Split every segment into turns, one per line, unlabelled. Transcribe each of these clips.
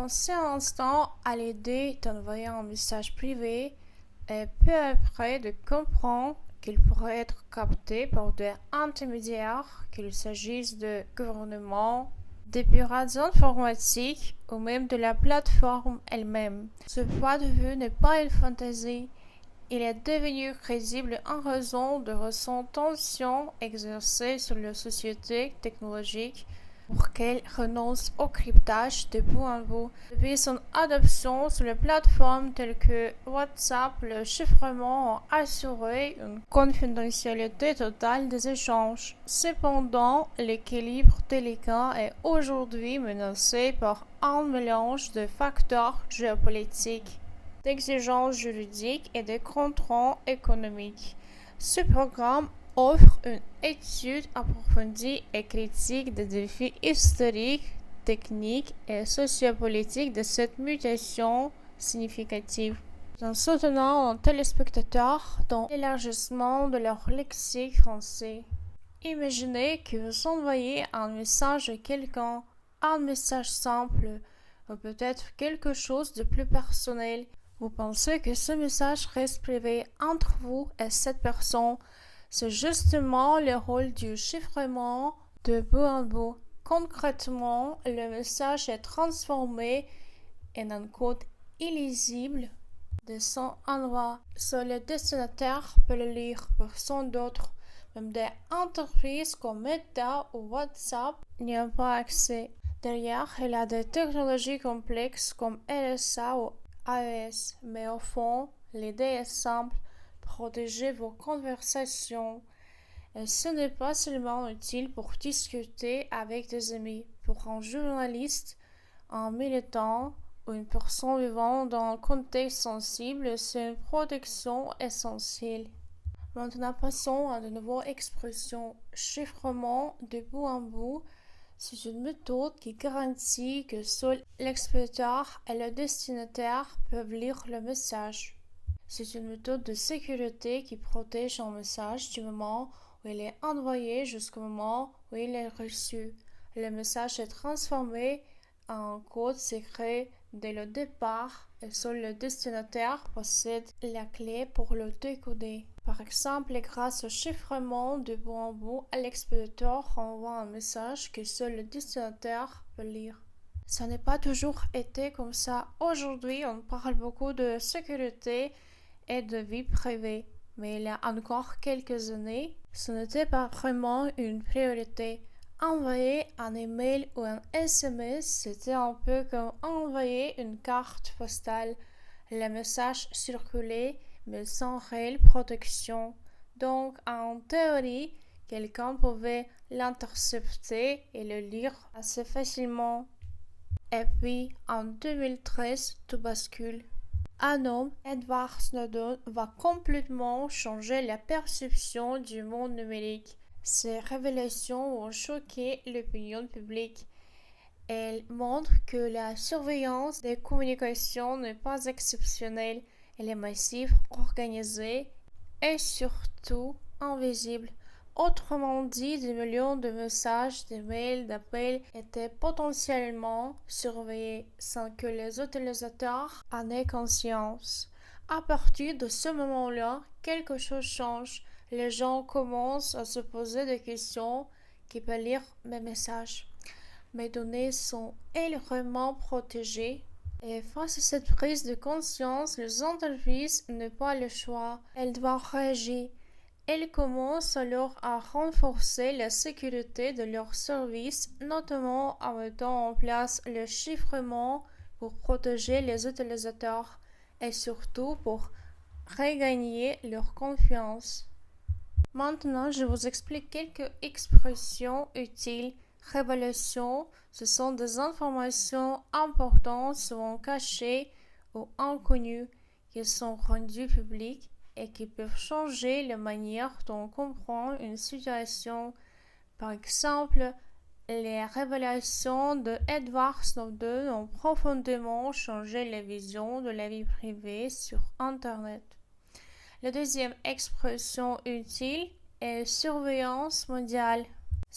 Pensez un instant à l'idée d'envoyer un message privé et peu après de comprendre qu'il pourrait être capté par des intermédiaires, qu'il s'agisse de gouvernements, des pirates informatiques ou même de la plateforme elle-même. Ce point de vue n'est pas une fantaisie. Il est devenu crédible en raison de récentes tensions exercées sur les sociétés technologiques pour qu'elles renoncent au cryptage de bout en bout. Depuis son adoption sur les plateformes telles que WhatsApp, le chiffrement a assuré une confidentialité totale des échanges. Cependant, l'équilibre délicat est aujourd'hui menacé par un mélange de facteurs géopolitiques, d'exigences juridiques et de contraintes économiques. Ce programme offre une étude approfondie et critique des défis historiques, techniques et sociopolitiques de cette mutation significative, en soutenant les téléspectateurs dans l'élargissement de leur lexique français. Imaginez que vous envoyez un message à quelqu'un, un message simple, ou peut-être quelque chose de plus personnel. Vous pensez que ce message reste privé entre vous et cette personne. C'est justement le rôle du chiffrement de bout en bout. Concrètement, le message est transformé en un code illisible de son envoi. Seul le destinataire peut le lire, personne d'autre. Même des entreprises comme Meta ou WhatsApp n'y ont pas accès. Derrière, il y a des technologies complexes comme LSA ou iOS, mais au fond, l'idée est simple: protéger vos conversations. Et ce n'est pas seulement utile pour discuter avec des amis. Pour un journaliste, un militant ou une personne vivant dans un contexte sensible, c'est une protection essentielle. Maintenant, passons à de nouvelles expressions. Chiffrement de bout en bout. C'est une méthode qui garantit que seul l'expéditeur et le destinataire peuvent lire le message. C'est une méthode de sécurité qui protège un message du moment où il est envoyé jusqu'au moment où il est reçu. Le message est transformé en un code secret dès le départ et seul le destinataire possède la clé pour le décoder. Par exemple, grâce au chiffrement de bout en bout, l'expéditeur envoie un message que seul le destinataire peut lire. Ça n'a pas toujours été comme ça. Aujourd'hui, on parle beaucoup de sécurité et de vie privée, mais il y a encore quelques années, ce n'était pas vraiment une priorité. Envoyer un email ou un SMS, c'était un peu comme envoyer une carte postale. Le message circulait, mais sans réelle protection. Donc, en théorie, quelqu'un pouvait l'intercepter et le lire assez facilement. Et puis, en 2013, tout bascule. Un homme, Edward Snowden, va complètement changer la perception du monde numérique. Ces révélations ont choqué l'opinion publique. Elles montrent que la surveillance des communications n'est pas exceptionnelle, elle est massive, organisée et surtout invisible. Autrement dit, des millions de messages, d'emails, d'appels étaient potentiellement surveillés sans que les utilisateurs en aient conscience. À partir de ce moment-là, quelque chose change. Les gens commencent à se poser des questions: qui peut lire mes messages? Mes données sont-elles vraiment protégées? Et face à cette prise de conscience, les entreprises n'ont pas le choix. Elles doivent réagir. Elles commencent alors à renforcer la sécurité de leurs services, notamment en mettant en place le chiffrement pour protéger les utilisateurs et surtout pour regagner leur confiance. Maintenant, je vous explique quelques expressions utiles. Révélation, ce sont des informations importantes, souvent cachées ou inconnues, qui sont rendues publiques et qui peuvent changer la manière dont on comprend une situation. Par exemple, les révélations de Edward Snowden ont profondément changé la vision de la vie privée sur Internet. La deuxième expression utile est surveillance mondiale.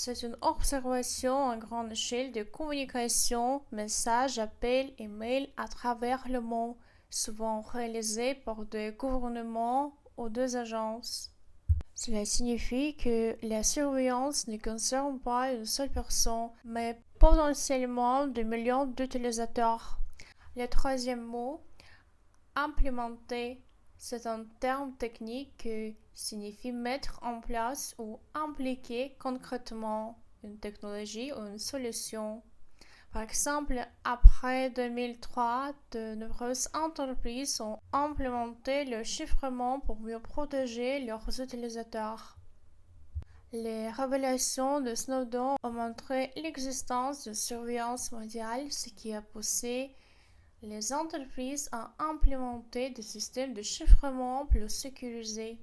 C'est une observation à grande échelle de communication, messages, appels et mails à travers le monde, souvent réalisés par des gouvernements ou des agences. Cela signifie que la surveillance ne concerne pas une seule personne, mais potentiellement des millions d'utilisateurs. Le troisième mot, implémenter, c'est un terme technique qui signifie mettre en place ou impliquer concrètement une technologie ou une solution. Par exemple, après 2003, de nombreuses entreprises ont implémenté le chiffrement pour mieux protéger leurs utilisateurs. Les révélations de Snowden ont montré l'existence de surveillance mondiale, ce qui a poussé les entreprises à implémenter des systèmes de chiffrement plus sécurisés.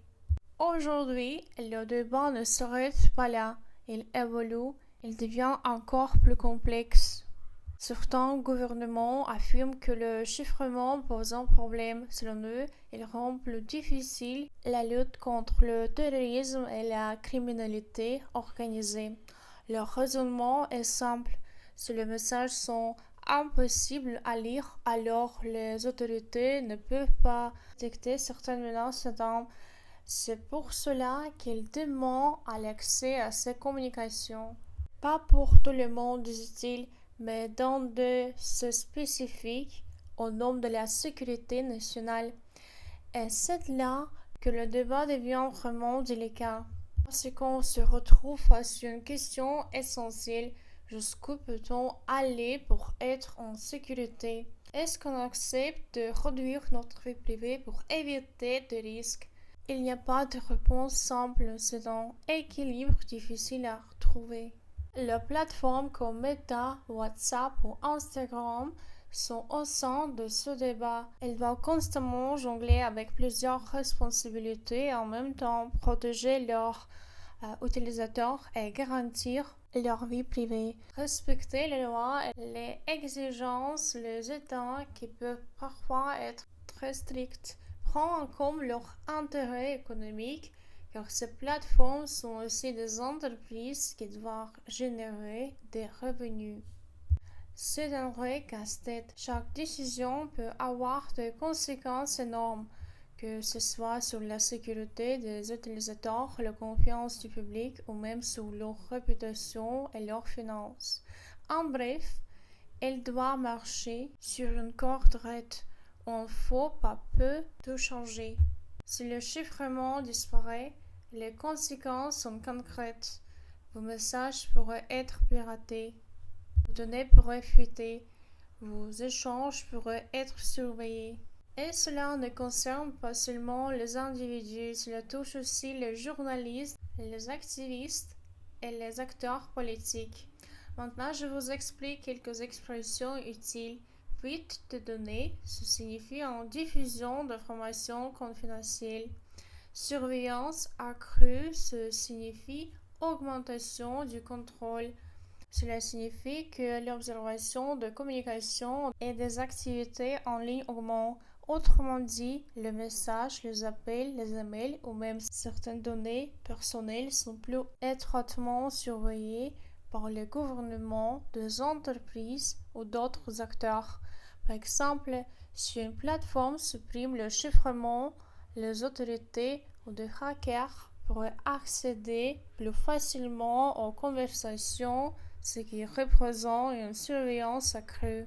Aujourd'hui, le débat ne s'arrête pas là. Il évolue, il devient encore plus complexe. Certains gouvernements affirment que le chiffrement pose un problème. Selon eux, il rend plus difficile la lutte contre le terrorisme et la criminalité organisée. Leur raisonnement est simple. Si les messages sont impossibles à lire, alors les autorités ne peuvent pas détecter certaines menaces dedans. C'est pour cela qu'ils demandent l'accès à ces communications. Pas pour tout le monde, disent-ils, mais dans des cas spécifiques au nom de la sécurité nationale. Et c'est là que le débat devient vraiment délicat. Parce qu'on se retrouve face à une question essentielle. Jusqu'où peut-on aller pour être en sécurité? Est-ce qu'on accepte de réduire notre vie privée pour éviter des risques? Il n'y a pas de réponse simple, c'est un équilibre difficile à retrouver. Les plateformes comme Meta, WhatsApp ou Instagram sont au centre de ce débat. Elles doivent constamment jongler avec plusieurs responsabilités et en même temps protéger leurs utilisateurs et garantir leur vie privée. Respecter les lois et les exigences des États qui peuvent parfois être très strictes. Prendre en compte leur intérêt économique, car ces plateformes sont aussi des entreprises qui doivent générer des revenus. C'est un vrai casse-tête. Chaque décision peut avoir des conséquences énormes, que ce soit sur la sécurité des utilisateurs, la confiance du public ou même sur leur réputation et leurs finances. En bref, elle doit marcher sur une corde raide. On ne faut pas peu tout changer. Si le chiffrement disparaît, les conséquences sont concrètes. Vos messages pourraient être piratés, vos données pourraient fuiter, vos échanges pourraient être surveillés. Et cela ne concerne pas seulement les individus, cela touche aussi les journalistes, les activistes et les acteurs politiques. Maintenant, je vous explique quelques expressions utiles. Fuite de données, ce signifie en diffusion d'informations confidentielles. Surveillance accrue, ce signifie augmentation du contrôle. Cela signifie que l'observation de communication et des activités en ligne augmente. Autrement dit, les messages, les appels, les emails ou même certaines données personnelles sont plus étroitement surveillées par le gouvernement, des entreprises ou d'autres acteurs. Par exemple, si une plateforme supprime le chiffrement, les autorités ou des hackers pourraient accéder plus facilement aux conversations, ce qui représente une surveillance accrue.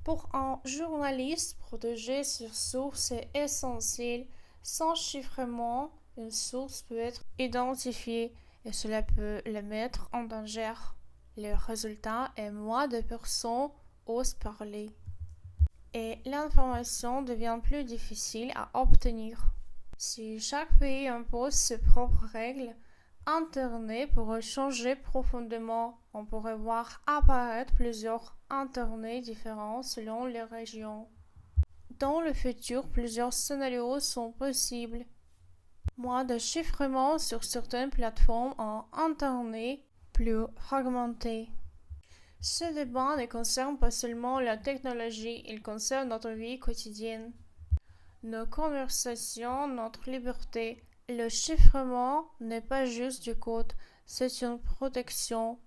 Pour un journaliste, protéger ses sources est essentiel. Sans chiffrement, une source peut être identifiée et cela peut la mettre en danger. Le résultat est moins de personnes osent parler. Et l'information devient plus difficile à obtenir. Si chaque pays impose ses propres règles, Internet pourrait changer profondément. On pourrait voir apparaître plusieurs Internets différents selon les régions. Dans le futur, plusieurs scénarios sont possibles. Moins de chiffrement sur certaines plateformes en Internet plus fragmenté. Ce débat ne concerne pas seulement la technologie, il concerne notre vie quotidienne, nos conversations, notre liberté. Le chiffrement n'est pas juste du code, c'est une protection.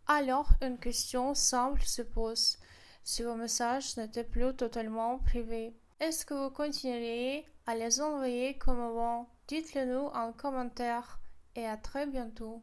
Alors, une question simple se pose. Si vos messages n'étaient plus totalement privés, est-ce que vous continueriez à les envoyer comme avant? Dites-le nous en commentaire et à très bientôt.